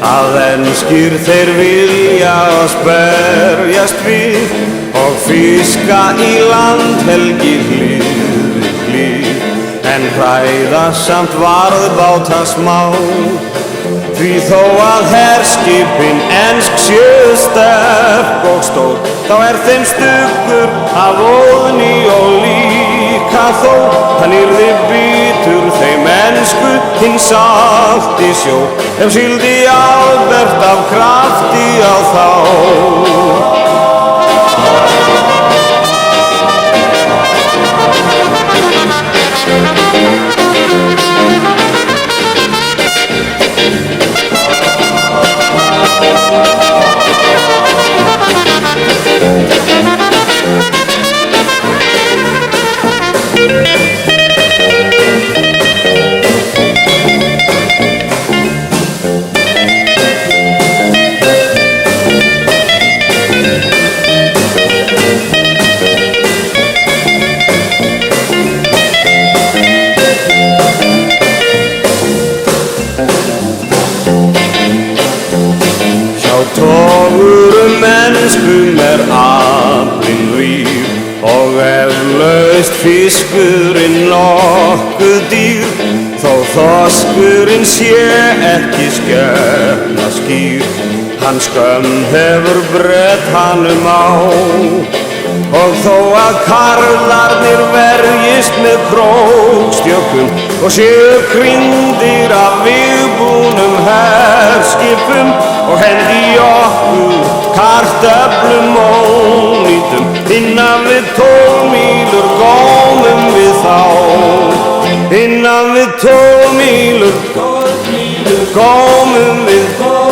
að enskir þeir vilja oss berjast við og fiska í landhelgi hlið við hlið, en hræða samt varðbáta smá. Því þó að herskipin ensk séu sterk og stór, þá þeim stuggur af óðni og líka þó hann yrði bitur þeim ensku hinn salti sjó, ef síldi Albert af krafti á þá. Togurum enskum aflinn rýr og eflaust fiskurinn nokkuð dýr, þó þorskurinn sé ekki skepna skýr, hann skömm hefur brett hannum á. Og þó að karlarnir verjist með krókstjökum og séu krýndir af vígbúnum herskipum og hendi okkur kartöflum ónýtum, innan við 12 mílur gómum við þá. Innan við 12 mílur gómum við gómum.